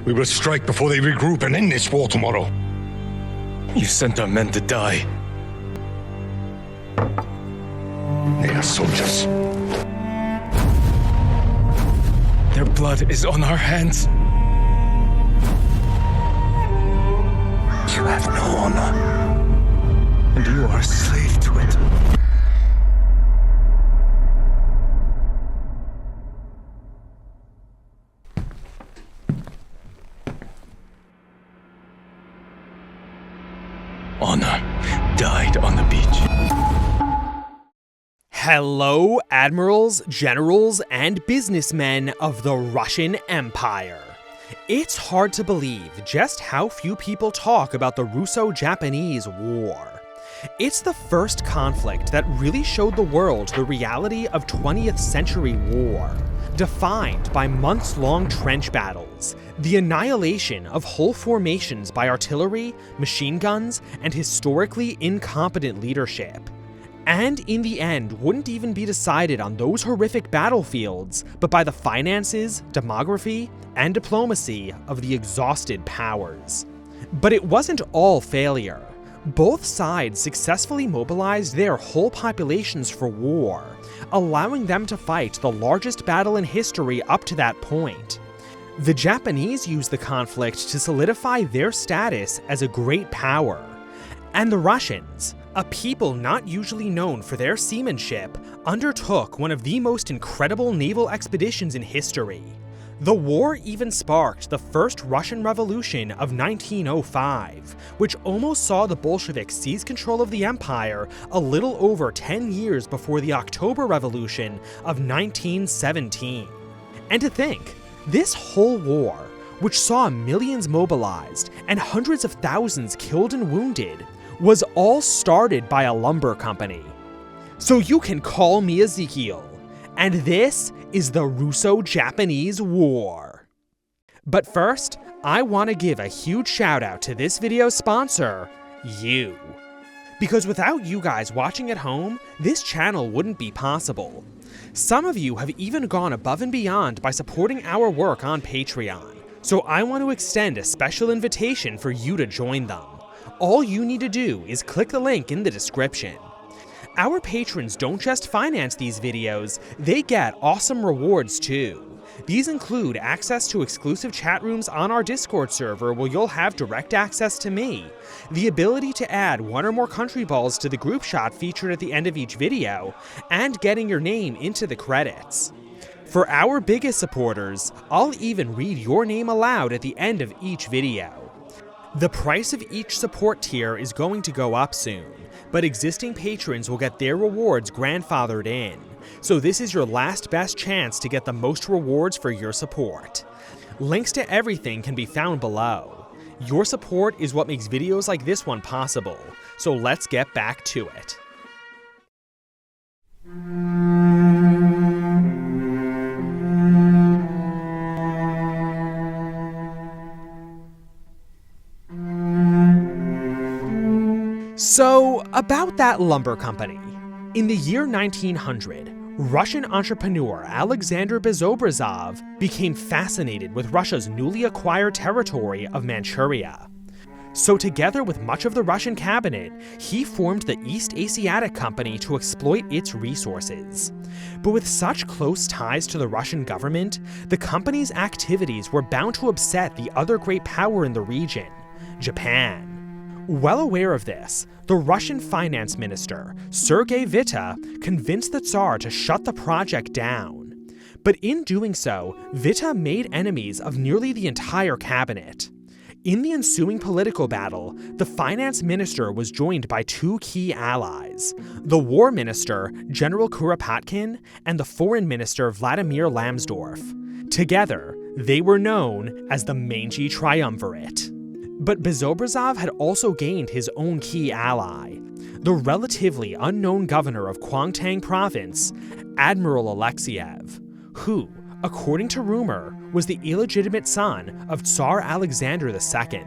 We will strike before they regroup and end this war tomorrow. You sent our men to die. They are soldiers. Their blood is on our hands. You have no honor. And you are a slave to it. Honor died on the beach. Hello, admirals, generals, and businessmen of the Russian Empire. It's hard to believe just how few people talk about the Russo-Japanese War. It's the first conflict that really showed the world the reality of 20th century war, defined by months-long trench battles, the annihilation of whole formations by artillery, machine guns, and historically incompetent leadership. And in the end, wouldn't even be decided on those horrific battlefields, but by the finances, demography, and diplomacy of the exhausted powers. But it wasn't all failure. Both sides successfully mobilized their whole populations for war, allowing them to fight the largest battle in history up to that point. The Japanese used the conflict to solidify their status as a great power, and the Russians, a people not usually known for their seamanship, undertook one of the most incredible naval expeditions in history. The war even sparked the First Russian Revolution of 1905, which almost saw the Bolsheviks seize control of the empire a little over 10 years before the October Revolution of 1917. And to think, this whole war, which saw millions mobilized and hundreds of thousands killed and wounded, was all started by a lumber company. So you can call me Ezekiel, and this is the Russo-Japanese War. But first, I want to give a huge shout out to this video's sponsor, you. Because without you guys watching at home, this channel wouldn't be possible. Some of you have even gone above and beyond by supporting our work on Patreon, so I want to extend a special invitation for you to join them. All you need to do is click the link in the description. Our patrons don't just finance these videos, they get awesome rewards too. These include access to exclusive chat rooms on our Discord server where you'll have direct access to me, the ability to add one or more Countryballs to the group shot featured at the end of each video, and getting your name into the credits. For our biggest supporters, I'll even read your name aloud at the end of each video. The price of each support tier is going to go up soon, but existing patrons will get their rewards grandfathered in, so this is your last best chance to get the most rewards for your support. Links to everything can be found below. Your support is what makes videos like this one possible, so let's get back to it. So, about that lumber company. In the year 1900, Russian entrepreneur Alexander Bezobrazov became fascinated with Russia's newly acquired territory of Manchuria. So together with much of the Russian cabinet, he formed the East Asiatic Company to exploit its resources. But with such close ties to the Russian government, the company's activities were bound to upset the other great power in the region, Japan. Well aware of this, the Russian finance minister, Sergei Witta, convinced the Tsar to shut the project down. But in doing so, Witta made enemies of nearly the entire cabinet. In the ensuing political battle, the finance minister was joined by two key allies, the war minister, General Kuropatkin, and the foreign minister, Vladimir Lambsdorff. Together, they were known as the Mangy Triumvirate. But Bezobrazov had also gained his own key ally, the relatively unknown governor of Kwangtung province, Admiral Alexeyev, who, according to rumor, was the illegitimate son of Tsar Alexander II.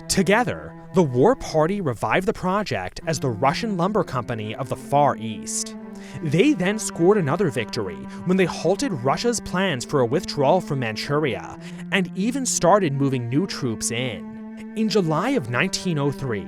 Together, the war party revived the project as the Russian Lumber Company of the Far East. They then scored another victory when they halted Russia's plans for a withdrawal from Manchuria and even started moving new troops in. In July of 1903,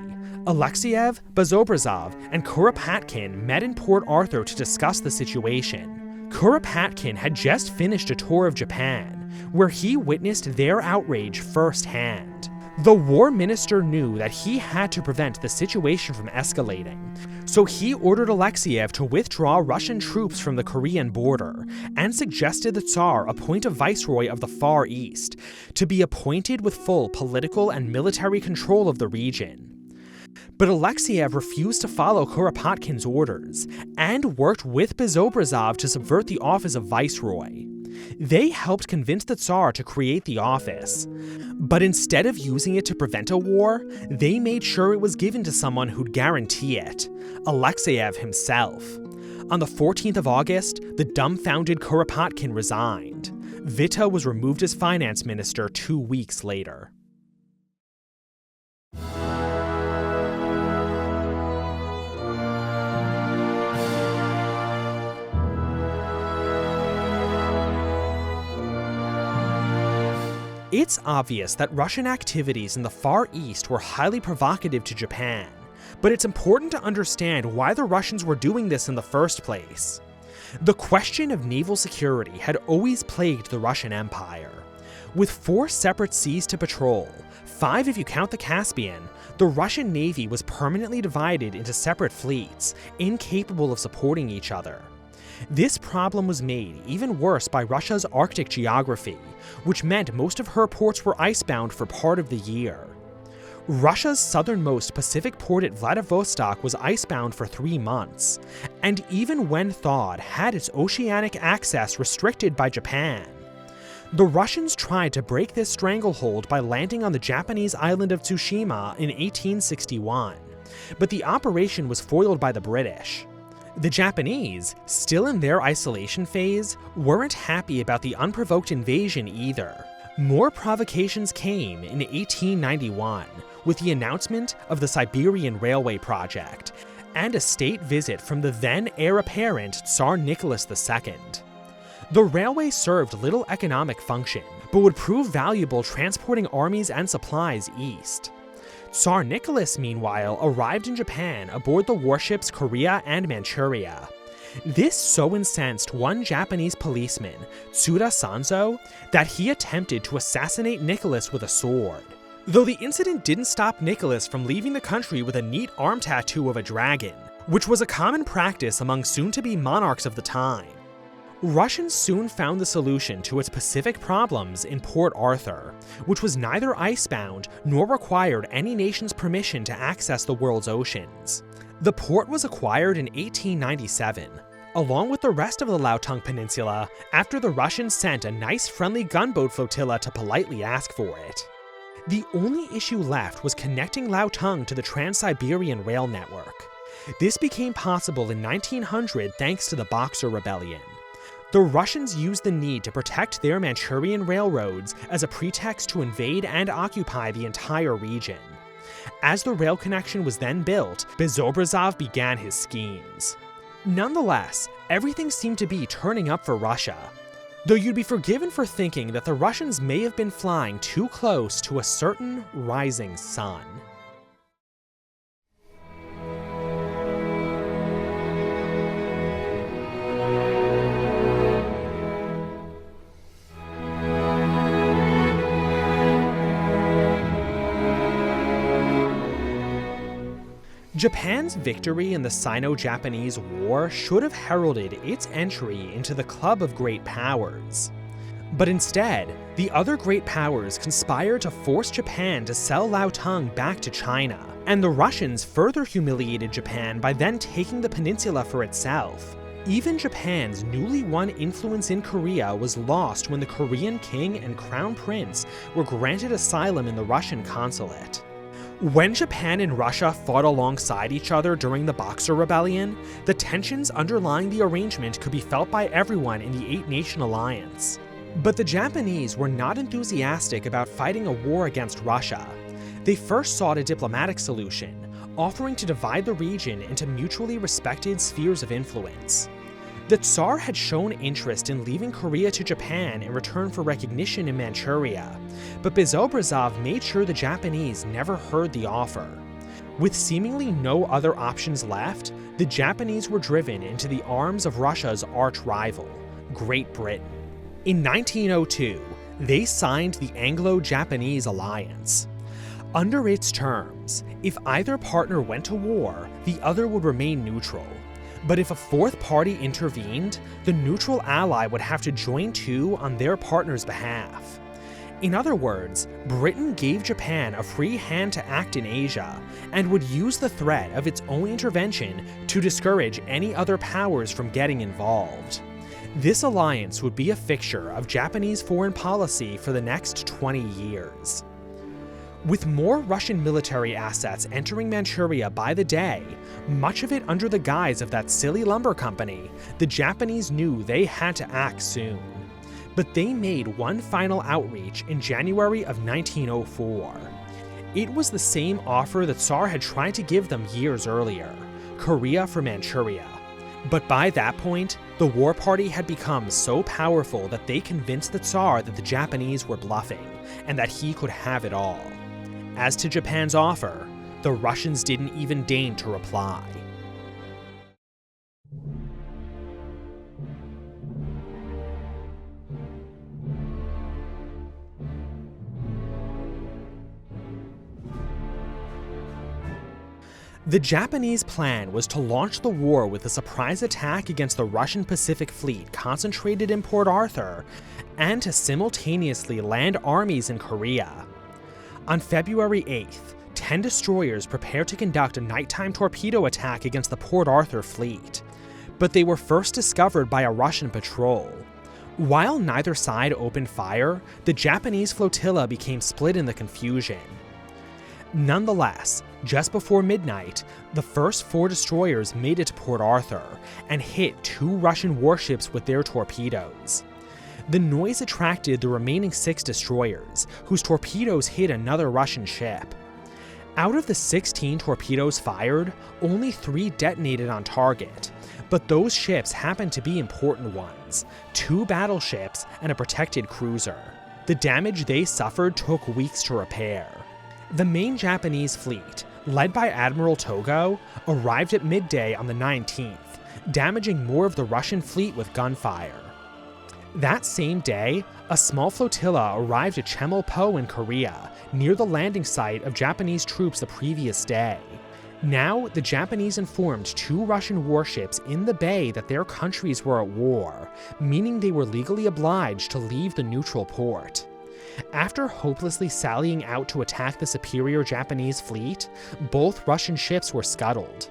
Alexeyev, Bezobrazov, and Kuropatkin met in Port Arthur to discuss the situation. Kuropatkin had just finished a tour of Japan, where he witnessed their outrage firsthand. The war minister knew that he had to prevent the situation from escalating, so he ordered Alexeyev to withdraw Russian troops from the Korean border and suggested the Tsar appoint a viceroy of the Far East to be appointed with full political and military control of the region. But Alexeyev refused to follow Kuropatkin's orders and worked with Bezobrazov to subvert the office of viceroy. They helped convince the Tsar to create the office, but instead of using it to prevent a war, they made sure it was given to someone who'd guarantee it, Alexeyev himself. On the 14th of August, the dumbfounded Kuropatkin resigned. Witte was removed as finance minister 2 weeks later. It's obvious that Russian activities in the Far East were highly provocative to Japan, but it's important to understand why the Russians were doing this in the first place. The question of naval security had always plagued the Russian Empire. With 4 separate seas to patrol, 5 if you count the Caspian, the Russian Navy was permanently divided into separate fleets, incapable of supporting each other. This problem was made even worse by Russia's Arctic geography, which meant most of her ports were icebound for part of the year. Russia's southernmost Pacific port at Vladivostok was icebound for 3 months, and even when thawed, had its oceanic access restricted by Japan. The Russians tried to break this stranglehold by landing on the Japanese island of Tsushima in 1861, but the operation was foiled by the British. The Japanese, still in their isolation phase, weren't happy about the unprovoked invasion either. More provocations came in 1891 with the announcement of the Siberian Railway project and a state visit from the then heir apparent Tsar Nicholas II. The railway served little economic function, but would prove valuable transporting armies and supplies east. Tsar Nicholas, meanwhile, arrived in Japan aboard the warships Korea and Manchuria. This so incensed one Japanese policeman, Tsuda Sanzo, that he attempted to assassinate Nicholas with a sword. Though the incident didn't stop Nicholas from leaving the country with a neat arm tattoo of a dragon, which was a common practice among soon-to-be monarchs of the time. Russians soon found the solution to its Pacific problems in Port Arthur, which was neither icebound nor required any nation's permission to access the world's oceans. The port was acquired in 1897, along with the rest of the Liaotung Peninsula, after the Russians sent a nice friendly gunboat flotilla to politely ask for it. The only issue left was connecting Liaotung to the Trans-Siberian Rail network. This became possible in 1900 thanks to the Boxer Rebellion. The Russians used the need to protect their Manchurian railroads as a pretext to invade and occupy the entire region. As the rail connection was then built, Bezobrazov began his schemes. Nonetheless, everything seemed to be turning up for Russia, though you'd be forgiven for thinking that the Russians may have been flying too close to a certain rising sun. Japan's victory in the Sino-Japanese War should have heralded its entry into the club of great powers. But instead, the other great powers conspired to force Japan to sell Liaotung back to China, and the Russians further humiliated Japan by then taking the peninsula for itself. Even Japan's newly won influence in Korea was lost when the Korean king and crown prince were granted asylum in the Russian consulate. When Japan and Russia fought alongside each other during the Boxer Rebellion, the tensions underlying the arrangement could be felt by everyone in the Eight-Nation Alliance. But the Japanese were not enthusiastic about fighting a war against Russia. They first sought a diplomatic solution, offering to divide the region into mutually respected spheres of influence. The Tsar had shown interest in leaving Korea to Japan in return for recognition in Manchuria, but Bezobrazov made sure the Japanese never heard the offer. With seemingly no other options left, the Japanese were driven into the arms of Russia's arch-rival, Great Britain. In 1902, they signed the Anglo-Japanese Alliance. Under its terms, if either partner went to war, the other would remain neutral. But if a fourth party intervened, the neutral ally would have to join too on their partner's behalf. In other words, Britain gave Japan a free hand to act in Asia, and would use the threat of its own intervention to discourage any other powers from getting involved. This alliance would be a fixture of Japanese foreign policy for the next 20 years. With more Russian military assets entering Manchuria by the day, much of it under the guise of that silly lumber company, the Japanese knew they had to act soon. But they made one final outreach in January of 1904. It was the same offer the Tsar had tried to give them years earlier, Korea for Manchuria. But by that point, the war party had become so powerful that they convinced the Tsar that the Japanese were bluffing, and that he could have it all. As to Japan's offer, the Russians didn't even deign to reply. The Japanese plan was to launch the war with a surprise attack against the Russian Pacific Fleet concentrated in Port Arthur, and to simultaneously land armies in Korea. On February 8th, 10 destroyers prepared to conduct a nighttime torpedo attack against the Port Arthur fleet, but they were first discovered by a Russian patrol. While neither side opened fire, the Japanese flotilla became split in the confusion. Nonetheless, just before midnight, the first 4 destroyers made it to Port Arthur and hit 2 Russian warships with their torpedoes. The noise attracted the remaining 6 destroyers, whose torpedoes hit another Russian ship. Out of the 16 torpedoes fired, only 3 detonated on target, but those ships happened to be important ones, 2 battleships and a protected cruiser. The damage they suffered took weeks to repair. The main Japanese fleet, led by Admiral Togo, arrived at midday on the 19th, damaging more of the Russian fleet with gunfire. That same day, a small flotilla arrived at Cheolpo in Korea, near the landing site of Japanese troops the previous day. Now, the Japanese informed 2 Russian warships in the bay that their countries were at war, meaning they were legally obliged to leave the neutral port. After hopelessly sallying out to attack the superior Japanese fleet, both Russian ships were scuttled.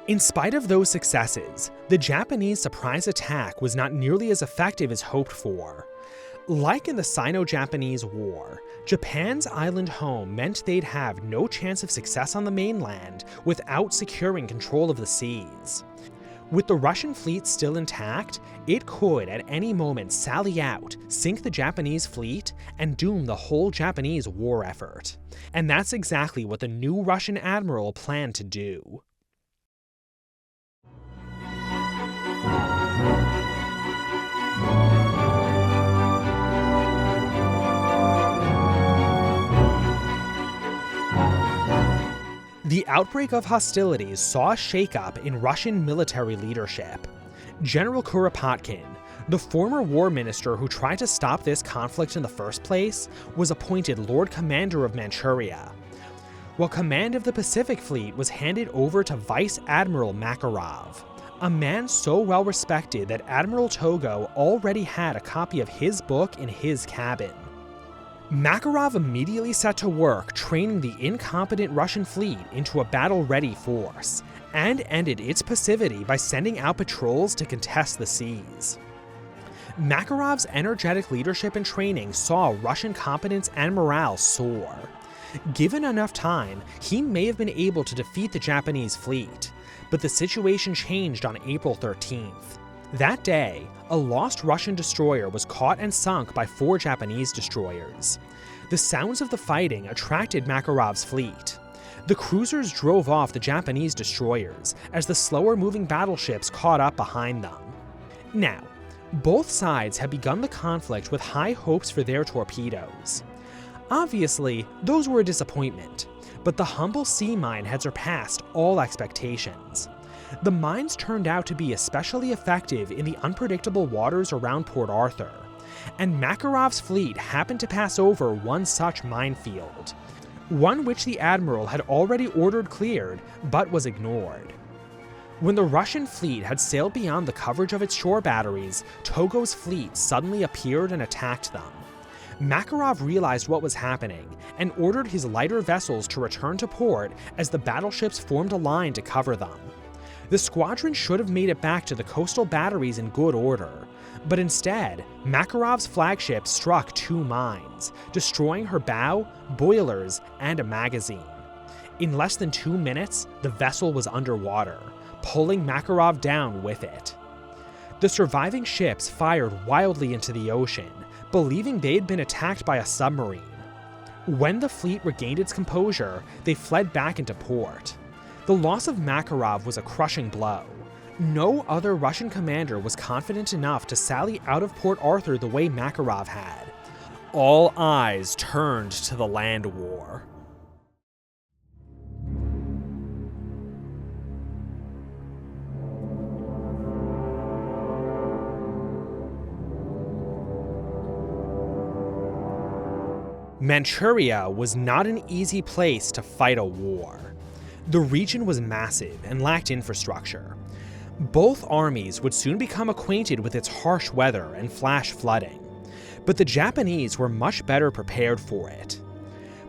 In spite of those successes, the Japanese surprise attack was not nearly as effective as hoped for. Like in the Sino-Japanese War, Japan's island home meant they'd have no chance of success on the mainland without securing control of the seas. With the Russian fleet still intact, it could at any moment sally out, sink the Japanese fleet, and doom the whole Japanese war effort. And that's exactly what the new Russian admiral planned to do. The outbreak of hostilities saw a shakeup in Russian military leadership. General Kuropatkin, the former war minister who tried to stop this conflict in the first place, was appointed Lord Commander of Manchuria, while command of the Pacific Fleet was handed over to Vice Admiral Makarov, a man so well respected that Admiral Togo already had a copy of his book in his cabin. Makarov immediately set to work training the incompetent Russian fleet into a battle-ready force, and ended its passivity by sending out patrols to contest the seas. Makarov's energetic leadership and training saw Russian competence and morale soar. Given enough time, he may have been able to defeat the Japanese fleet, but the situation changed on April 13th. That day, a lost Russian destroyer was caught and sunk by 4 Japanese destroyers. The sounds of the fighting attracted Makarov's fleet. The cruisers drove off the Japanese destroyers as the slower-moving battleships caught up behind them. Now, both sides had begun the conflict with high hopes for their torpedoes. Obviously, those were a disappointment, but the humble sea mine had surpassed all expectations. The mines turned out to be especially effective in the unpredictable waters around Port Arthur, and Makarov's fleet happened to pass over one such minefield, one which the admiral had already ordered cleared but was ignored. When the Russian fleet had sailed beyond the coverage of its shore batteries, Togo's fleet suddenly appeared and attacked them. Makarov realized what was happening and ordered his lighter vessels to return to port as the battleships formed a line to cover them. The squadron should have made it back to the coastal batteries in good order, but instead, Makarov's flagship struck 2 mines, destroying her bow, boilers, and a magazine. In less than 2 minutes, the vessel was underwater, pulling Makarov down with it. The surviving ships fired wildly into the ocean, believing they'd been attacked by a submarine. When the fleet regained its composure, they fled back into port. The loss of Makarov was a crushing blow. No other Russian commander was confident enough to sally out of Port Arthur the way Makarov had. All eyes turned to the land war. Manchuria was not an easy place to fight a war. The region was massive and lacked infrastructure. Both armies would soon become acquainted with its harsh weather and flash flooding, but the Japanese were much better prepared for it.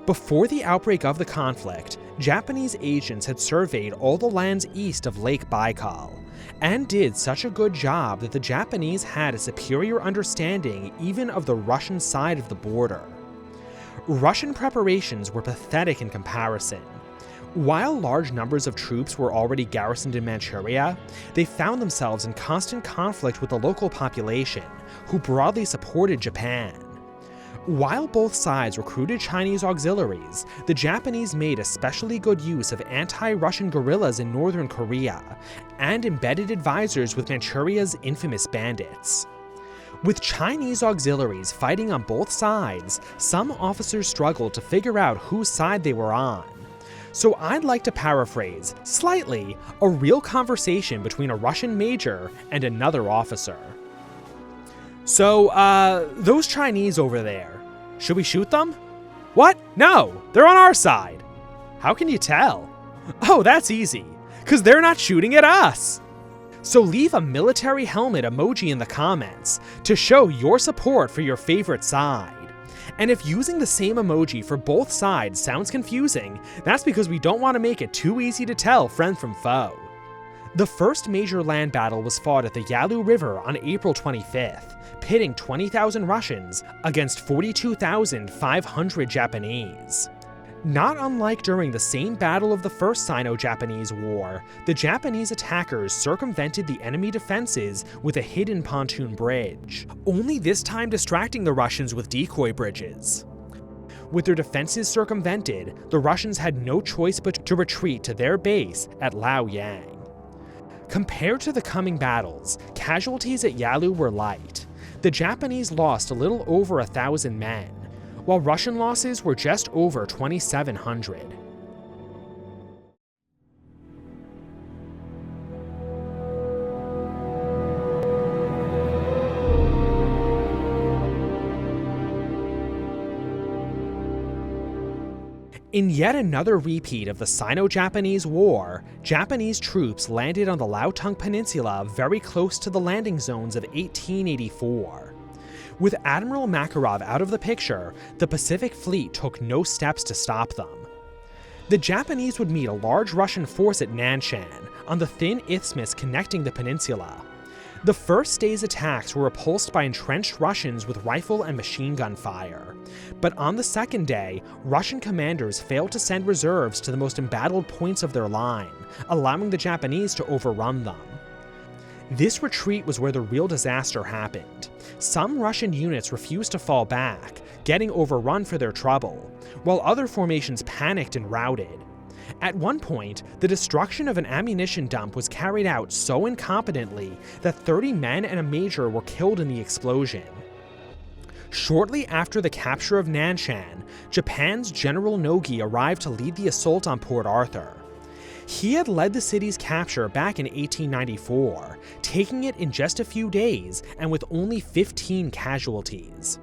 Before the outbreak of the conflict, Japanese agents had surveyed all the lands east of Lake Baikal, and did such a good job that the Japanese had a superior understanding even of the Russian side of the border. Russian preparations were pathetic in comparison. While large numbers of troops were already garrisoned in Manchuria, they found themselves in constant conflict with the local population, who broadly supported Japan. While both sides recruited Chinese auxiliaries, the Japanese made especially good use of anti-Russian guerrillas in northern Korea, and embedded advisors with Manchuria's infamous bandits. With Chinese auxiliaries fighting on both sides, some officers struggled to figure out whose side they were on. So I'd like to paraphrase, slightly, a real conversation between a Russian major and another officer. So, those Chinese over there, should we shoot them? What? No, they're on our side. How can you tell? Oh, that's easy, 'cause they're not shooting at us. So leave a military helmet emoji in the comments to show your support for your favorite side. And if using the same emoji for both sides sounds confusing, that's because we don't want to make it too easy to tell friend from foe. The first major land battle was fought at the Yalu River on April 25th, pitting 20,000 Russians against 42,500 Japanese. Not unlike during the same battle of the First Sino-Japanese War, the Japanese attackers circumvented the enemy defenses with a hidden pontoon bridge, only this time distracting the Russians with decoy bridges. With their defenses circumvented, the Russians had no choice but to retreat to their base at Laoyang. Compared to the coming battles, casualties at Yalu were light. The Japanese lost a little over 1,000 men, while Russian losses were just over 2,700. In yet another repeat of the Sino-Japanese War, Japanese troops landed on the Liaotung Peninsula very close to the landing zones of 1884. With Admiral Makarov out of the picture, the Pacific Fleet took no steps to stop them. The Japanese would meet a large Russian force at Nanshan, on the thin isthmus connecting the peninsula. The first day's attacks were repulsed by entrenched Russians with rifle and machine gun fire. But on the second day, Russian commanders failed to send reserves to the most embattled points of their line, allowing the Japanese to overrun them. This retreat was where the real disaster happened. Some Russian units refused to fall back, getting overrun for their trouble, while other formations panicked and routed. At one point, the destruction of an ammunition dump was carried out so incompetently that 30 men and a major were killed in the explosion. Shortly after the capture of Nanshan, Japan's General Nogi arrived to lead the assault on Port Arthur. He had led the city's capture back in 1894, taking it in just a few days and with only 15 casualties.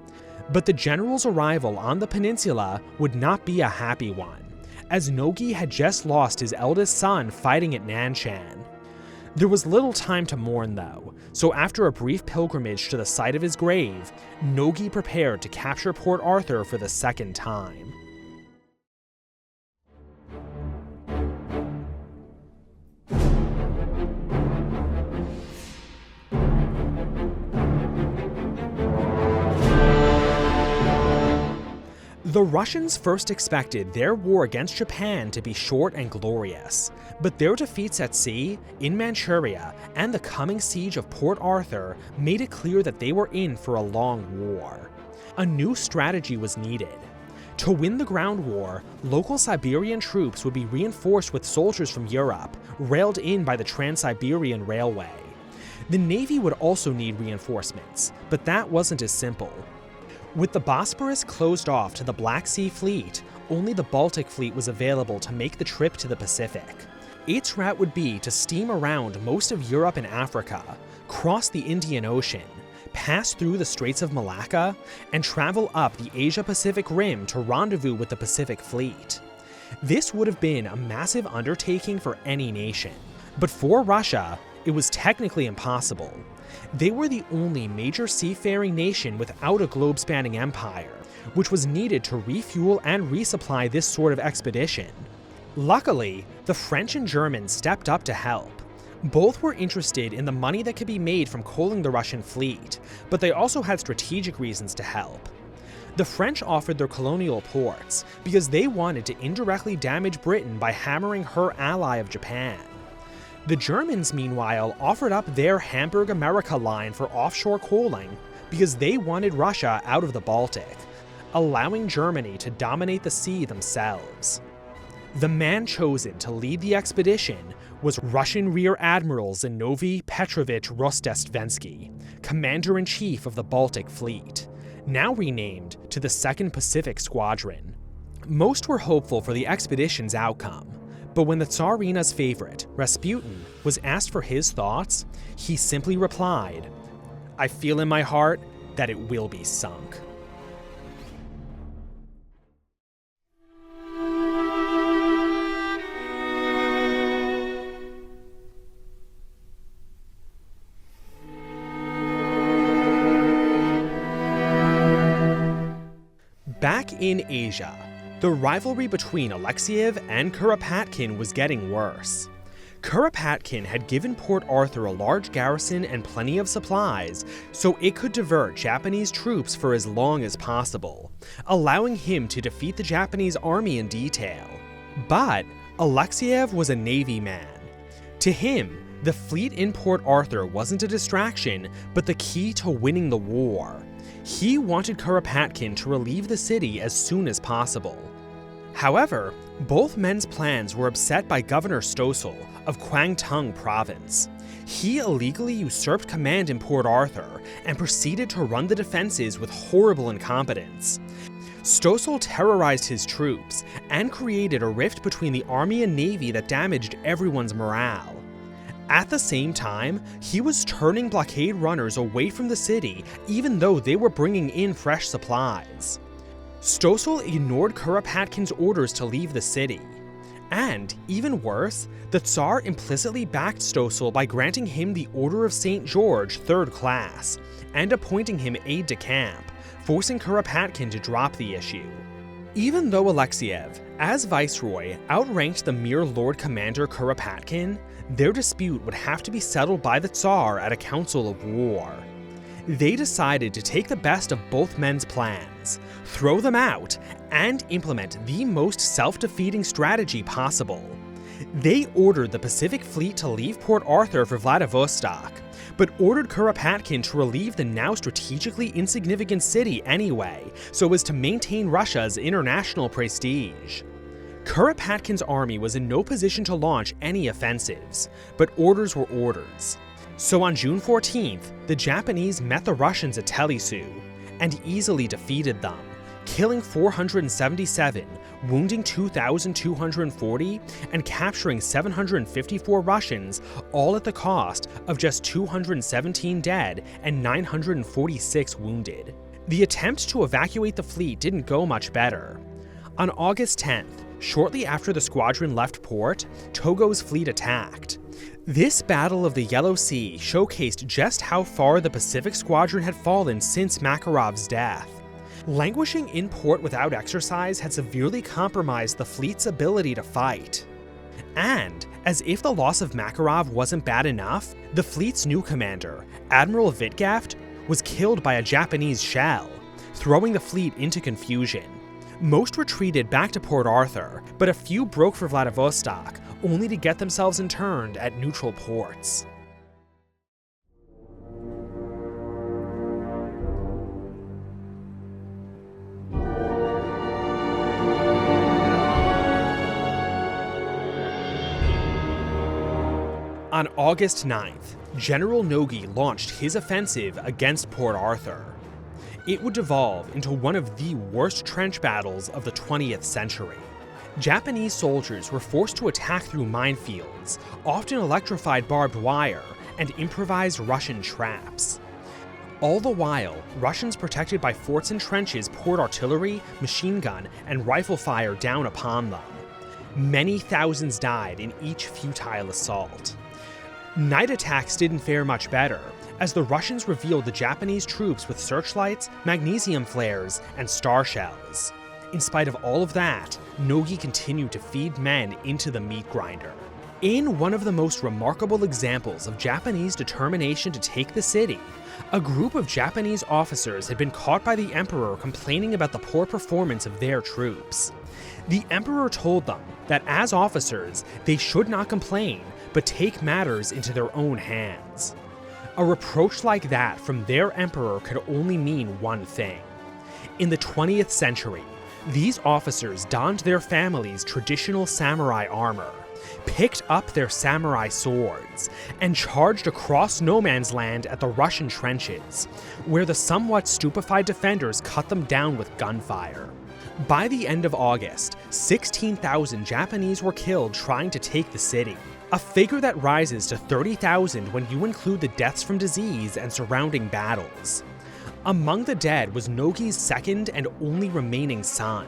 But the general's arrival on the peninsula would not be a happy one, as Nogi had just lost his eldest son fighting at Nanshan. There was little time to mourn though, so after a brief pilgrimage to the site of his grave, Nogi prepared to capture Port Arthur for the second time. The Russians first expected their war against Japan to be short and glorious, but their defeats at sea, in Manchuria, and the coming siege of Port Arthur made it clear that they were in for a long war. A new strategy was needed. To win the ground war, local Siberian troops would be reinforced with soldiers from Europe, railed in by the Trans-Siberian Railway. The Navy would also need reinforcements, but that wasn't as simple. With the Bosporus closed off to the Black Sea Fleet, only the Baltic Fleet was available to make the trip to the Pacific. Its route would be to steam around most of Europe and Africa, cross the Indian Ocean, pass through the Straits of Malacca, and travel up the Asia-Pacific Rim to rendezvous with the Pacific Fleet. This would have been a massive undertaking for any nation, but for Russia, it was technically impossible. They were the only major seafaring nation without a globe-spanning empire, which was needed to refuel and resupply this sort of expedition. Luckily, the French and Germans stepped up to help. Both were interested in the money that could be made from coaling the Russian fleet, but they also had strategic reasons to help. The French offered their colonial ports because they wanted to indirectly damage Britain by hammering her ally of Japan. The Germans, meanwhile, offered up their Hamburg America line for offshore coaling because they wanted Russia out of the Baltic, allowing Germany to dominate the sea themselves. The man chosen to lead the expedition was Russian Rear Admiral Zinovy Petrovich Rostestvensky, Commander-in-Chief of the Baltic Fleet, now renamed to the 2nd Pacific Squadron. Most were hopeful for the expedition's outcome, but when the Tsarina's favorite, Rasputin, was asked for his thoughts, he simply replied, "I feel in my heart that it will be sunk." Back in Asia, the rivalry between Alexiev and Kuropatkin was getting worse. Kuropatkin had given Port Arthur a large garrison and plenty of supplies, so it could divert Japanese troops for as long as possible, allowing him to defeat the Japanese army in detail. But Alexiev was a navy man. To him, the fleet in Port Arthur wasn't a distraction, but the key to winning the war. He wanted Kuropatkin to relieve the city as soon as possible. However, both men's plans were upset by Governor Stoessel of Kwangtung Province. He illegally usurped command in Port Arthur and proceeded to run the defenses with horrible incompetence. Stoessel terrorized his troops and created a rift between the army and navy that damaged everyone's morale. At the same time, he was turning blockade runners away from the city even though they were bringing in fresh supplies. Stoessel ignored Kuropatkin's orders to leave the city. And, even worse, the Tsar implicitly backed Stoessel by granting him the Order of St. George 3rd class and appointing him aide-de-camp, forcing Kuropatkin to drop the issue. Even though Alexiev, as viceroy, outranked the mere Lord Commander Kuropatkin, their dispute would have to be settled by the Tsar at a council of war. They decided to take the best of both men's plans, throw them out, and implement the most self-defeating strategy possible. They ordered the Pacific Fleet to leave Port Arthur for Vladivostok, but ordered Kuropatkin to relieve the now strategically insignificant city anyway, so as to maintain Russia's international prestige. Kuropatkin's army was in no position to launch any offensives, but orders were orders. So on June 14th, the Japanese met the Russians at Telisu and easily defeated them, killing 477, wounding 2,240, and capturing 754 Russians, all at the cost of just 217 dead and 946 wounded. The attempt to evacuate the fleet didn't go much better. On August 10th, shortly after the squadron left port, Togo's fleet attacked. This Battle of the Yellow Sea showcased just how far the Pacific Squadron had fallen since Makarov's death. Languishing in port without exercise had severely compromised the fleet's ability to fight. And, as if the loss of Makarov wasn't bad enough, the fleet's new commander, Admiral Wittgaft, was killed by a Japanese shell, throwing the fleet into confusion. Most retreated back to Port Arthur, but a few broke for Vladivostok, only to get themselves interned at neutral ports. On August 9th, General Nogi launched his offensive against Port Arthur. It would devolve into one of the worst trench battles of the 20th century. Japanese soldiers were forced to attack through minefields, often electrified barbed wire, and improvised Russian traps. All the while, Russians protected by forts and trenches poured artillery, machine gun, and rifle fire down upon them. Many thousands died in each futile assault. Night attacks didn't fare much better, as the Russians revealed the Japanese troops with searchlights, magnesium flares, and star shells. In spite of all of that, Nogi continued to feed men into the meat grinder. In one of the most remarkable examples of Japanese determination to take the city, a group of Japanese officers had been caught by the emperor complaining about the poor performance of their troops. The emperor told them that as officers, they should not complain, but take matters into their own hands. A reproach like that from their emperor could only mean one thing. In the 20th century, these officers donned their families' traditional samurai armor, picked up their samurai swords, and charged across no man's land at the Russian trenches, where the somewhat stupefied defenders cut them down with gunfire. By the end of August, 16,000 Japanese were killed trying to take the city, a figure that rises to 30,000 when you include the deaths from disease and surrounding battles. Among the dead was Nogi's second and only remaining son.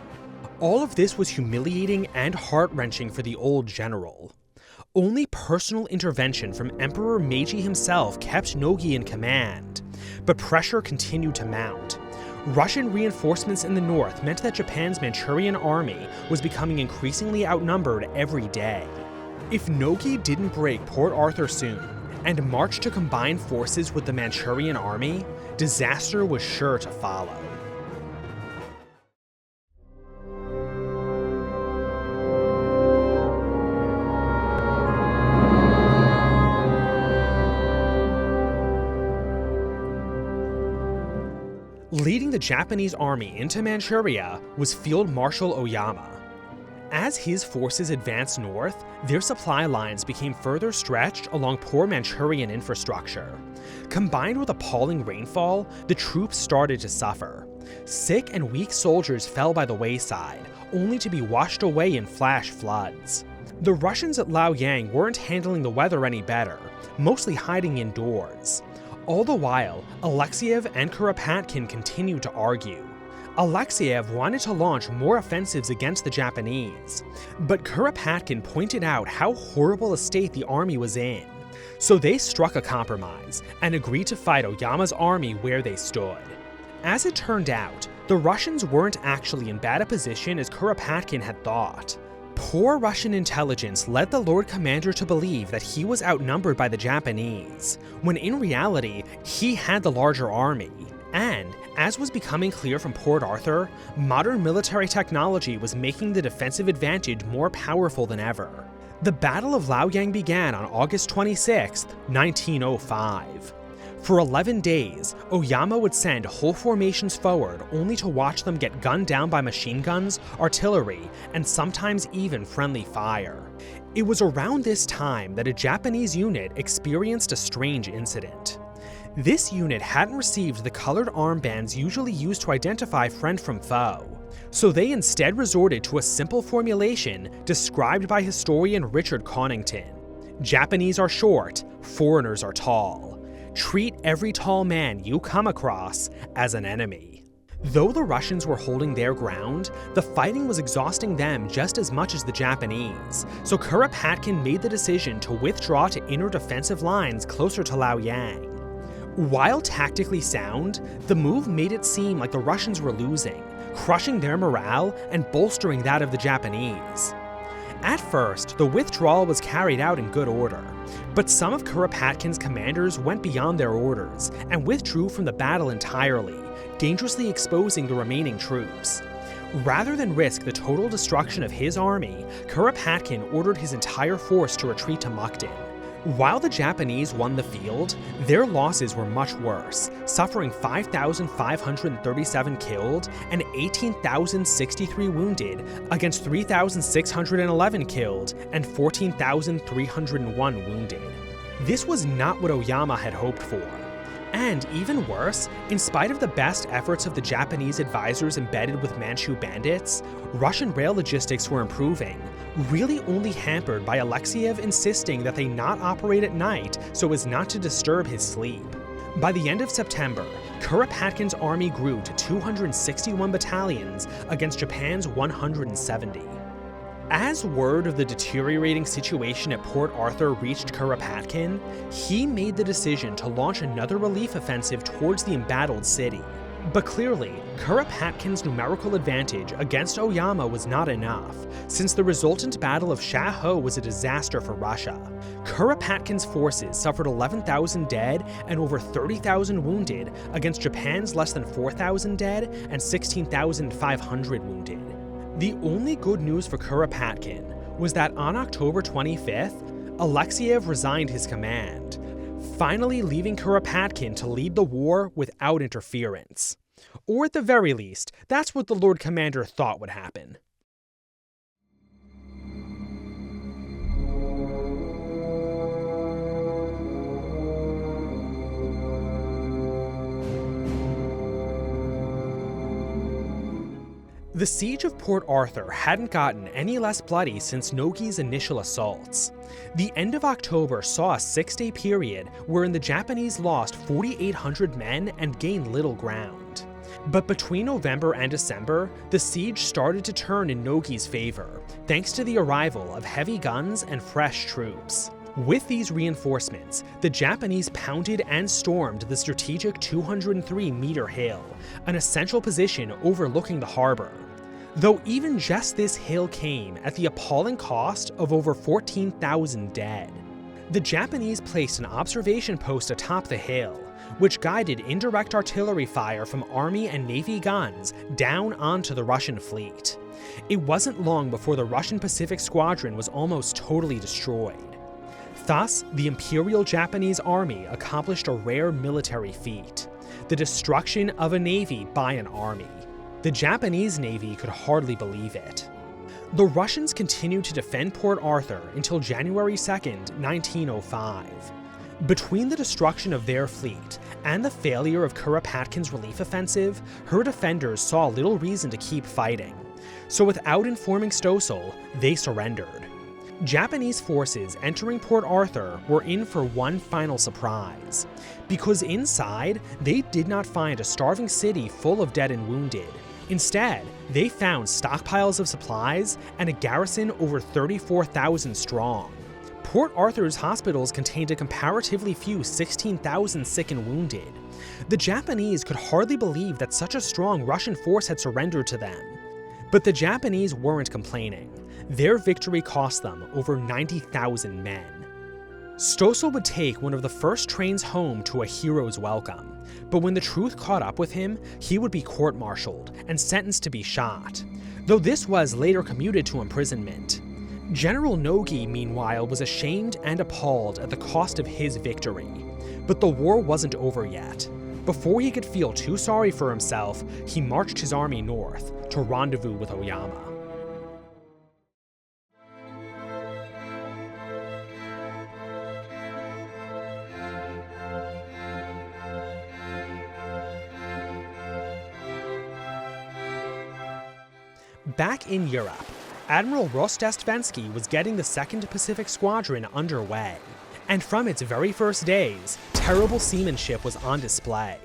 All of this was humiliating and heart-wrenching for the old general. Only personal intervention from Emperor Meiji himself kept Nogi in command, but pressure continued to mount. Russian reinforcements in the north meant that Japan's Manchurian army was becoming increasingly outnumbered every day. If Nogi didn't break Port Arthur soon and march to combine forces with the Manchurian army, disaster was sure to follow. Leading the Japanese army into Manchuria was Field Marshal Oyama. As his forces advanced north, their supply lines became further stretched along poor Manchurian infrastructure. Combined with appalling rainfall, the troops started to suffer. Sick and weak soldiers fell by the wayside, only to be washed away in flash floods. The Russians at Liaoyang weren't handling the weather any better, mostly hiding indoors. All the while, Alexeyev and Kuropatkin continued to argue. Alexeyev wanted to launch more offensives against the Japanese, but Kuropatkin pointed out how horrible a state the army was in. So they struck a compromise and agreed to fight Oyama's army where they stood. As it turned out, the Russians weren't actually in bad a position as Kuropatkin had thought. Poor Russian intelligence led the Lord Commander to believe that he was outnumbered by the Japanese, when in reality, he had the larger army. And, as was becoming clear from Port Arthur, modern military technology was making the defensive advantage more powerful than ever. The Battle of Liaoyang began on August 26, 1905. For 11 days, Oyama would send whole formations forward only to watch them get gunned down by machine guns, artillery, and sometimes even friendly fire. It was around this time that a Japanese unit experienced a strange incident. This unit hadn't received the colored armbands usually used to identify friend from foe, so they instead resorted to a simple formulation described by historian Richard Connington. Japanese are short, foreigners are tall. Treat every tall man you come across as an enemy. Though the Russians were holding their ground, the fighting was exhausting them just as much as the Japanese, so Kuropatkin made the decision to withdraw to inner defensive lines closer to Liaoyang. While tactically sound, the move made it seem like the Russians were losing, crushing their morale and bolstering that of the Japanese. At first, the withdrawal was carried out in good order, but some of Kuropatkin's commanders went beyond their orders and withdrew from the battle entirely, dangerously exposing the remaining troops. Rather than risk the total destruction of his army, Kuropatkin ordered his entire force to retreat to Mukden. While the Japanese won the field, their losses were much worse, suffering 5,537 killed and 18,063 wounded against 3,611 killed and 14,301 wounded. This was not what Oyama had hoped for. And even worse, in spite of the best efforts of the Japanese advisors embedded with Manchu bandits, Russian rail logistics were improving, really only hampered by Alexeyev insisting that they not operate at night so as not to disturb his sleep. By the end of September, Kuropatkin's army grew to 261 battalions against Japan's 170. As word of the deteriorating situation at Port Arthur reached Kuropatkin, he made the decision to launch another relief offensive towards the embattled city. But clearly, Kuropatkin's numerical advantage against Oyama was not enough, since the resultant Battle of Sha Ho was a disaster for Russia. Kuropatkin's forces suffered 11,000 dead and over 30,000 wounded against Japan's less than 4,000 dead and 16,500 wounded. The only good news for Kuropatkin was that on October 25th, Alexeyev resigned his command, finally leaving Kuropatkin to lead the war without interference. Or at the very least, that's what the Lord Commander thought would happen. The siege of Port Arthur hadn't gotten any less bloody since Nogi's initial assaults. The end of October saw a 6-day period wherein the Japanese lost 4,800 men and gained little ground. But between November and December, the siege started to turn in Nogi's favor, thanks to the arrival of heavy guns and fresh troops. With these reinforcements, the Japanese pounded and stormed the strategic 203-meter hill, an essential position overlooking the harbor. Though even just this hill came at the appalling cost of over 14,000 dead. The Japanese placed an observation post atop the hill, which guided indirect artillery fire from Army and Navy guns down onto the Russian fleet. It wasn't long before the Russian Pacific Squadron was almost totally destroyed. Thus, the Imperial Japanese Army accomplished a rare military feat: the destruction of a navy by an army. The Japanese Navy could hardly believe it. The Russians continued to defend Port Arthur until January 2nd, 1905. Between the destruction of their fleet and the failure of Kuropatkin's relief offensive, her defenders saw little reason to keep fighting. So without informing Stoessel, they surrendered. Japanese forces entering Port Arthur were in for one final surprise, because inside, they did not find a starving city full of dead and wounded. Instead, they found stockpiles of supplies and a garrison over 34,000 strong. Port Arthur's hospitals contained a comparatively few 16,000 sick and wounded. The Japanese could hardly believe that such a strong Russian force had surrendered to them. But the Japanese weren't complaining. Their victory cost them over 90,000 men. Stoessel would take one of the first trains home to a hero's welcome, but when the truth caught up with him, he would be court-martialed and sentenced to be shot, though this was later commuted to imprisonment. General Nogi, meanwhile, was ashamed and appalled at the cost of his victory. But the war wasn't over yet. Before he could feel too sorry for himself, he marched his army north to rendezvous with Oyama. Back in Europe, Admiral Russo-Japanese was getting the 2nd Pacific Squadron underway. And from its very first days, terrible seamanship was on display.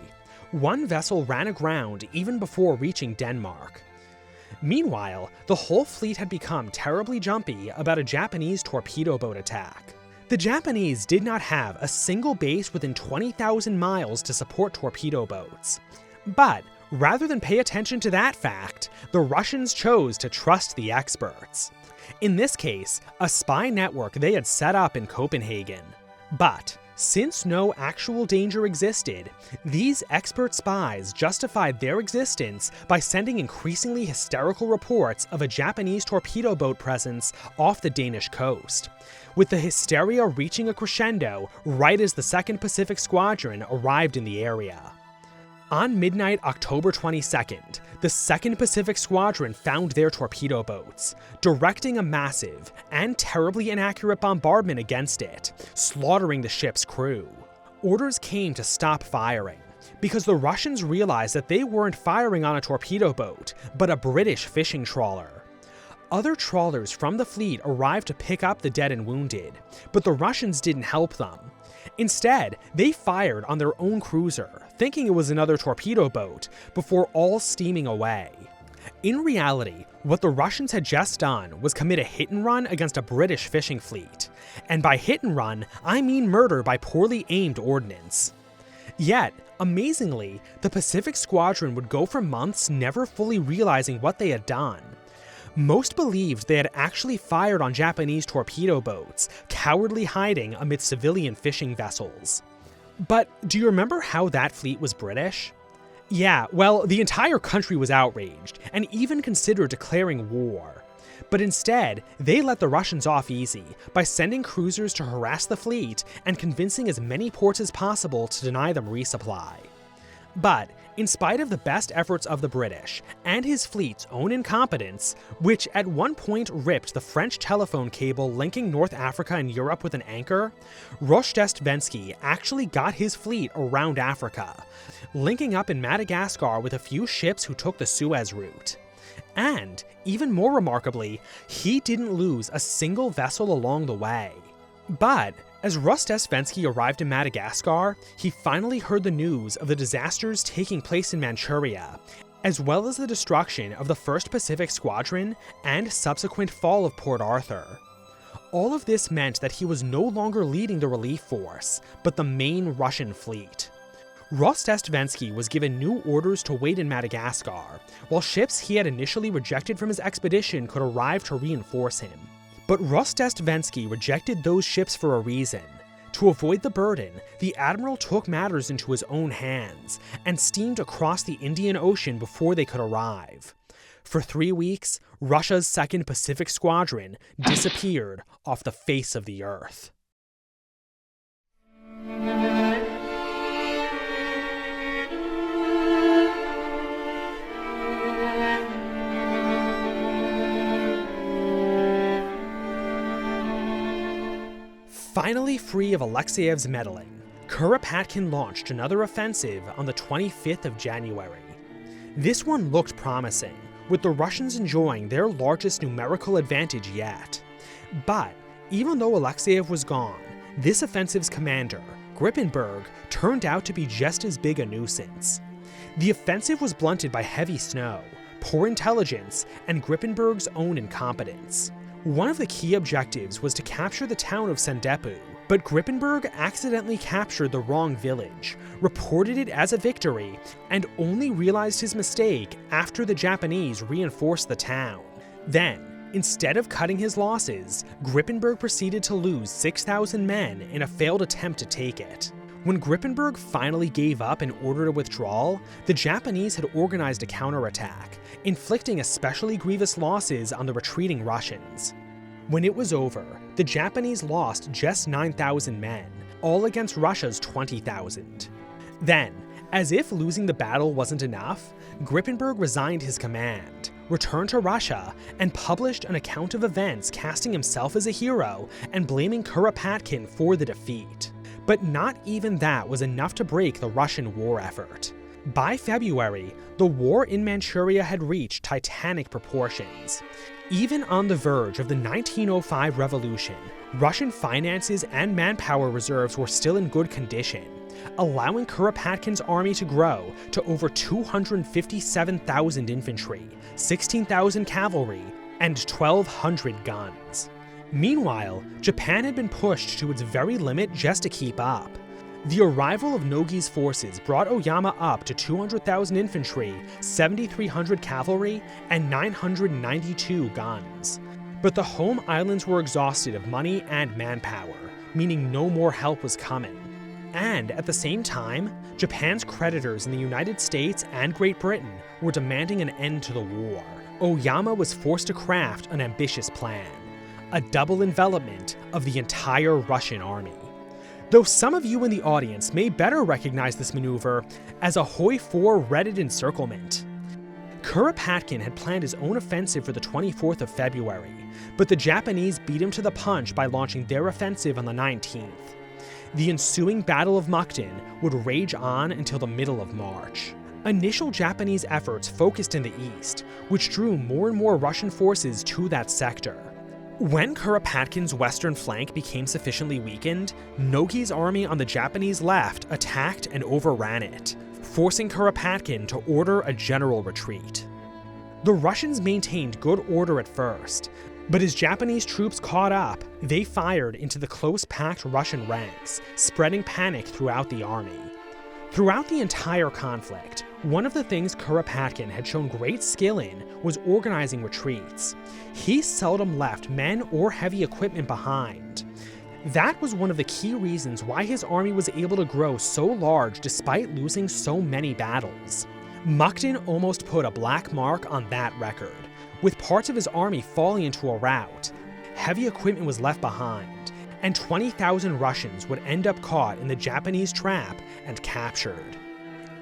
One vessel ran aground even before reaching Denmark. Meanwhile, the whole fleet had become terribly jumpy about a Japanese torpedo boat attack. The Japanese did not have a single base within 20,000 miles to support torpedo boats. But rather than pay attention to that fact, the Russians chose to trust the experts. In this case, a spy network they had set up in Copenhagen. But since no actual danger existed, these expert spies justified their existence by sending increasingly hysterical reports of a Japanese torpedo boat presence off the Danish coast, with the hysteria reaching a crescendo right as the 2nd Pacific Squadron arrived in the area. On midnight October 22nd, the 2nd Pacific Squadron found their torpedo boats, directing a massive and terribly inaccurate bombardment against it, slaughtering the ship's crew. Orders came to stop firing, because the Russians realized that they weren't firing on a torpedo boat, but a British fishing trawler. Other trawlers from the fleet arrived to pick up the dead and wounded, but the Russians didn't help them. Instead, they fired on their own cruiser, thinking it was another torpedo boat, before all steaming away. In reality, what the Russians had just done was commit a hit-and-run against a British fishing fleet. And by hit-and-run, I mean murder by poorly aimed ordnance. Yet, amazingly, the Pacific Squadron would go for months never fully realizing what they had done. Most believed they had actually fired on Japanese torpedo boats, cowardly hiding amid civilian fishing vessels. But do you remember how that fleet was British? Yeah, well, the entire country was outraged, and even considered declaring war. But instead, they let the Russians off easy by sending cruisers to harass the fleet and convincing as many ports as possible to deny them resupply. But in spite of the best efforts of the British and his fleet's own incompetence, which at one point ripped the French telephone cable linking North Africa and Europe with an anchor, Russo-Japanese actually got his fleet around Africa, linking up in Madagascar with a few ships who took the Suez route. And, even more remarkably, he didn't lose a single vessel along the way. But as Russo-Japanese arrived in Madagascar, he finally heard the news of the disasters taking place in Manchuria, as well as the destruction of the 1st Pacific Squadron and subsequent fall of Port Arthur. All of this meant that he was no longer leading the relief force, but the main Russian fleet. Russo-Japanese was given new orders to wait in Madagascar, while ships he had initially rejected from his expedition could arrive to reinforce him. But Russo-Japanese rejected those ships for a reason. To avoid the burden, the admiral took matters into his own hands and steamed across the Indian Ocean before they could arrive. For 3 weeks, Russia's 2nd Pacific Squadron disappeared off the face of the earth. Finally free of Alexeyev's meddling, Kuropatkin launched another offensive on the 25th of January. This one looked promising, with the Russians enjoying their largest numerical advantage yet. But even though Alexeyev was gone, this offensive's commander, Grippenberg, turned out to be just as big a nuisance. The offensive was blunted by heavy snow, poor intelligence, and Grippenberg's own incompetence. One of the key objectives was to capture the town of Sendepu, but Grippenberg accidentally captured the wrong village, reported it as a victory, and only realized his mistake after the Japanese reinforced the town. Then, instead of cutting his losses, Grippenberg proceeded to lose 6,000 men in a failed attempt to take it. When Grippenberg finally gave up and ordered a withdrawal, the Japanese had organized a counterattack, inflicting especially grievous losses on the retreating Russians. When it was over, the Japanese lost just 9,000 men, all against Russia's 20,000. Then, as if losing the battle wasn't enough, Grippenberg resigned his command, returned to Russia, and published an account of events casting himself as a hero and blaming Kuropatkin for the defeat. But not even that was enough to break the Russian war effort. By February, the war in Manchuria had reached titanic proportions. Even on the verge of the 1905 revolution, Russian finances and manpower reserves were still in good condition, allowing Kuropatkin's army to grow to over 257,000 infantry, 16,000 cavalry, and 1,200 guns. Meanwhile, Japan had been pushed to its very limit just to keep up. The arrival of Nogi's forces brought Oyama up to 200,000 infantry, 7,300 cavalry, and 992 guns. But the home islands were exhausted of money and manpower, meaning no more help was coming. And at the same time, Japan's creditors in the United States and Great Britain were demanding an end to the war. Oyama was forced to craft an ambitious plan: a double envelopment of the entire Russian army. Though some of you in the audience may better recognize this maneuver as a Hoi 4 Reddit encirclement. Kuropatkin had planned his own offensive for the 24th of February, but the Japanese beat him to the punch by launching their offensive on the 19th. The ensuing Battle of Mukden would rage on until the middle of March. Initial Japanese efforts focused in the east, which drew more and more Russian forces to that sector. When Kuropatkin's western flank became sufficiently weakened, Nogi's army on the Japanese left attacked and overran it, forcing Kuropatkin to order a general retreat. The Russians maintained good order at first, but as Japanese troops caught up, they fired into the close-packed Russian ranks, spreading panic throughout the army. Throughout the entire conflict, one of the things Kuropatkin had shown great skill in was organizing retreats. He seldom left men or heavy equipment behind. That was one of the key reasons why his army was able to grow so large despite losing so many battles. Mukden almost put a black mark on that record, with parts of his army falling into a rout. Heavy equipment was left behind, and 20,000 Russians would end up caught in the Japanese trap and captured.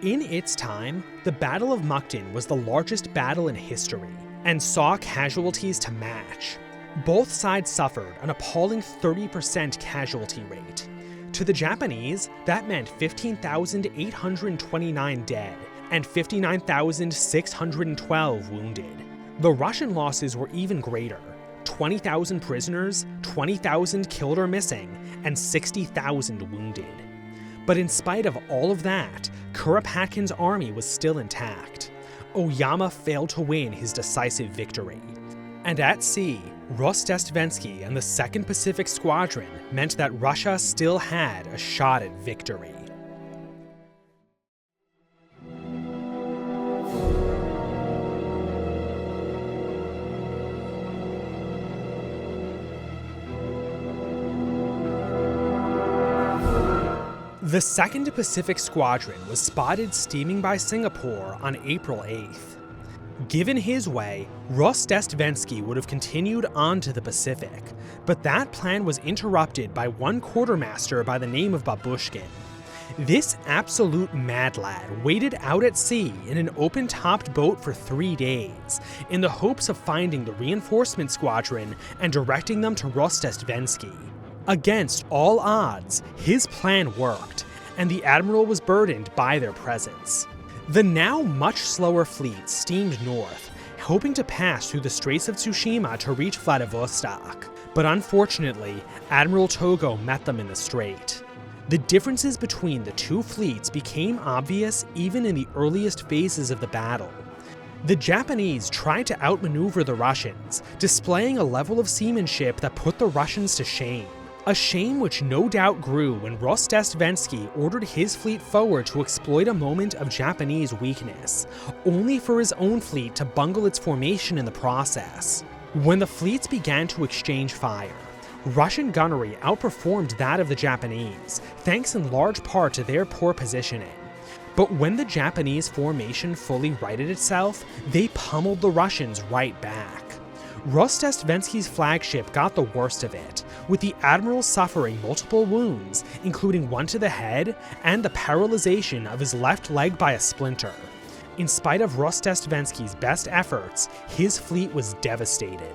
In its time, the Battle of Mukden was the largest battle in history, and saw casualties to match. Both sides suffered an appalling 30% casualty rate. To the Japanese, that meant 15,829 dead and 59,612 wounded. The Russian losses were even greater: 20,000 prisoners, 20,000 killed or missing, and 60,000 wounded. But in spite of all of that, Kuropatkin's army was still intact. Oyama failed to win his decisive victory. And at sea, Rostestvensky and the 2nd Pacific Squadron meant that Russia still had a shot at victory. The 2nd Pacific Squadron was spotted steaming by Singapore on April 8th. Given his way, Rostestvensky would have continued on to the Pacific, but that plan was interrupted by one quartermaster by the name of Babushkin. This absolute mad lad waited out at sea in an open-topped boat for 3 days, in the hopes of finding the reinforcement squadron and directing them to Rostestvensky. Against all odds, his plan worked, and the admiral was burdened by their presence. The now much slower fleet steamed north, hoping to pass through the Straits of Tsushima to reach Vladivostok, but unfortunately, Admiral Togo met them in the strait. The differences between the two fleets became obvious even in the earliest phases of the battle. The Japanese tried to outmaneuver the Russians, displaying a level of seamanship that put the Russians to shame. A shame which no doubt grew when Rostestvensky ordered his fleet forward to exploit a moment of Japanese weakness, only for his own fleet to bungle its formation in the process. When the fleets began to exchange fire, Russian gunnery outperformed that of the Japanese, thanks in large part to their poor positioning. But when the Japanese formation fully righted itself, they pummeled the Russians right back. Rostock-Svensky's flagship got the worst of it, with the admiral suffering multiple wounds, including one to the head and the paralyzation of his left leg by a splinter. In spite of Rostock-Svensky's best efforts, his fleet was devastated.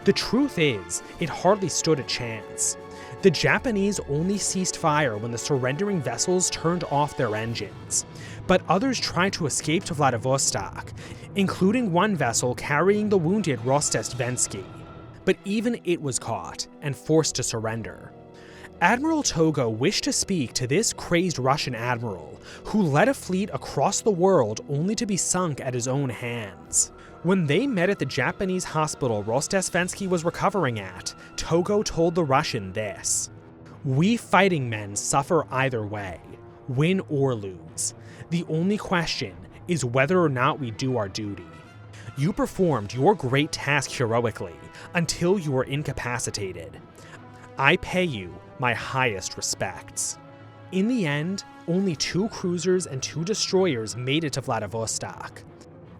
The truth is, it hardly stood a chance. The Japanese only ceased fire when the surrendering vessels turned off their engines, but others tried to escape to Vladivostok, including one vessel carrying the wounded Rostock-Svensky. But even it was caught and forced to surrender. Admiral Togo wished to speak to this crazed Russian admiral, who led a fleet across the world only to be sunk at his own hands. When they met at the Japanese hospital Rostock-Svensky was recovering at, Togo told the Russian this: "We fighting men suffer either way, win or lose. The only question is whether or not we do our duty. You performed your great task heroically until you were incapacitated. I pay you my highest respects." In the end, only 2 cruisers and 2 destroyers made it to Vladivostok.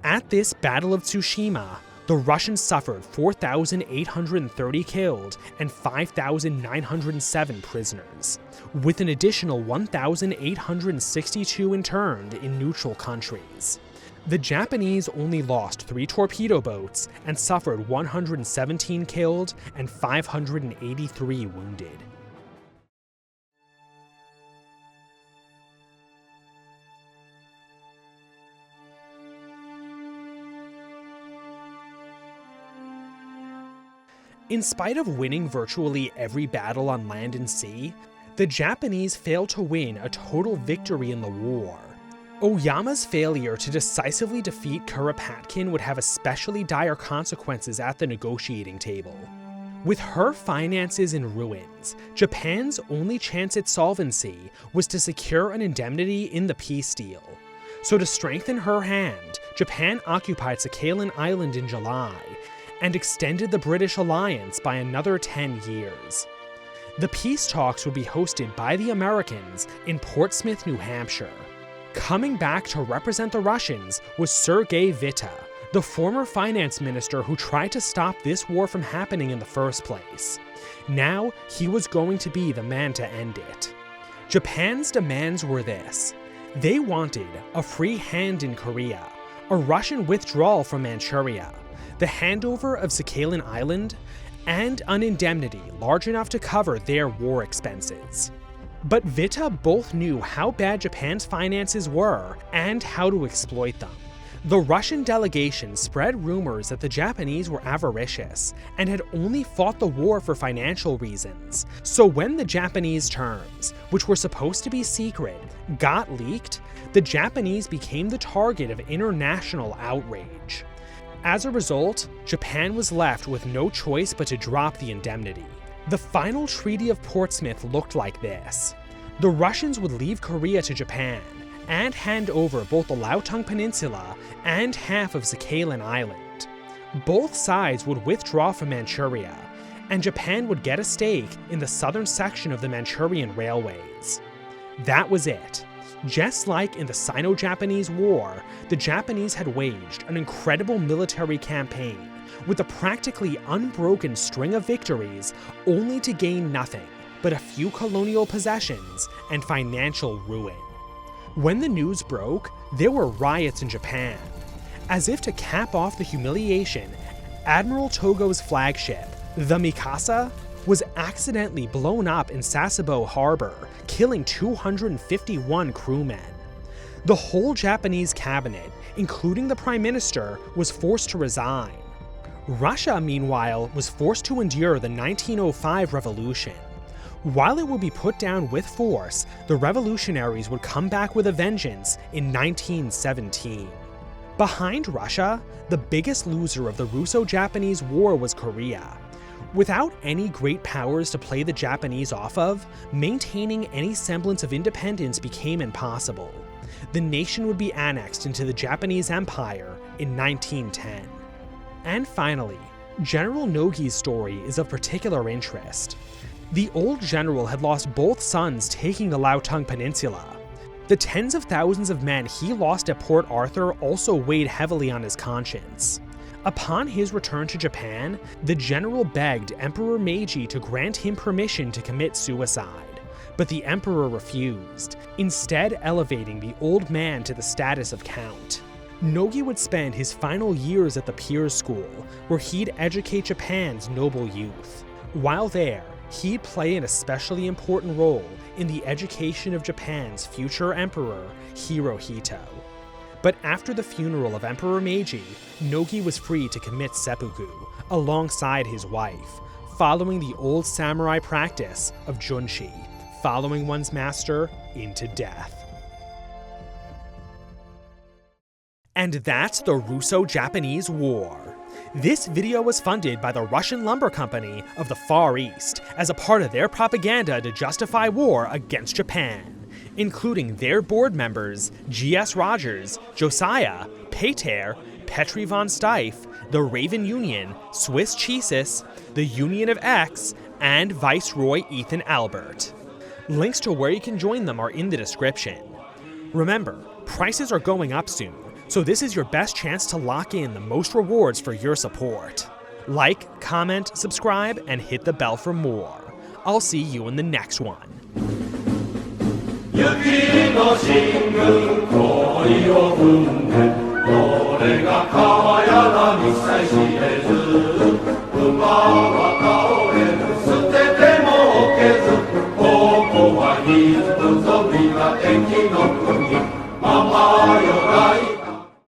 At this Battle of Tsushima, the Russians suffered 4,830 killed and 5,907 prisoners, with an additional 1,862 interned in neutral countries. The Japanese only lost 3 torpedo boats and suffered 117 killed and 583 wounded. In spite of winning virtually every battle on land and sea, the Japanese failed to win a total victory in the war. Oyama's failure to decisively defeat Kuropatkin would have especially dire consequences at the negotiating table. With her finances in ruins, Japan's only chance at solvency was to secure an indemnity in the peace deal. So to strengthen her hand, Japan occupied Sakhalin Island in July, and extended the British alliance by another 10 years. The peace talks would be hosted by the Americans in Portsmouth, New Hampshire. Coming back to represent the Russians was Sergei Witte, the former finance minister who tried to stop this war from happening in the first place. Now, he was going to be the man to end it. Japan's demands were this: they wanted a free hand in Korea, a Russian withdrawal from Manchuria, the handover of Sakhalin Island, and an indemnity large enough to cover their war expenses. But Witte both knew how bad Japan's finances were and how to exploit them. The Russian delegation spread rumors that the Japanese were avaricious and had only fought the war for financial reasons. So when the Japanese terms, which were supposed to be secret, got leaked, the Japanese became the target of international outrage. As a result, Japan was left with no choice but to drop the indemnity. The final Treaty of Portsmouth looked like this. The Russians would leave Korea to Japan and hand over both the Liaotung Peninsula and half of Sakhalin Island. Both sides would withdraw from Manchuria, and Japan would get a stake in the southern section of the Manchurian railways. That was it. Just like in the Sino-Japanese War, the Japanese had waged an incredible military campaign with a practically unbroken string of victories, only to gain nothing but a few colonial possessions and financial ruin. When the news broke, there were riots in Japan. As if to cap off the humiliation, Admiral Togo's flagship, the Mikasa, was accidentally blown up in Sasebo Harbor, killing 251 crewmen. The whole Japanese cabinet, including the Prime Minister, was forced to resign. Russia, meanwhile, was forced to endure the 1905 revolution. While it would be put down with force, the revolutionaries would come back with a vengeance in 1917. Behind Russia, the biggest loser of the Russo-Japanese War was Korea. Without any great powers to play the Japanese off of, maintaining any semblance of independence became impossible. The nation would be annexed into the Japanese Empire in 1910. And finally, General Nogi's story is of particular interest. The old general had lost both sons taking the Liaotung Peninsula. The tens of thousands of men he lost at Port Arthur also weighed heavily on his conscience. Upon his return to Japan, the general begged Emperor Meiji to grant him permission to commit suicide, but the emperor refused, instead elevating the old man to the status of count. Nogi would spend his final years at the Piers School, where he'd educate Japan's noble youth. While there, he'd play an especially important role in the education of Japan's future emperor, Hirohito. But after the funeral of Emperor Meiji, Nogi was free to commit seppuku alongside his wife, following the old samurai practice of junshi, following one's master into death. And that's the Russo-Japanese War. This video was funded by the Russian Lumber Company of the Far East as a part of their propaganda to justify war against Japan, including their board members G.S. Rogers, Josiah, Pater, Petri von Steiff, the Raven Union, Swiss Cheesis, the Union of X, and Viceroy Ethan Albert. Links to where you can join them are in the description. Remember, prices are going up soon, so this is your best chance to lock in the most rewards for your support. Like, comment, subscribe, and hit the bell for more. I'll see you in the next one. 雪の新軍氷を踏んでこれが川や波さえ知れず馬は倒れる捨てても置けずここは日本ぞみが敵の国ママよ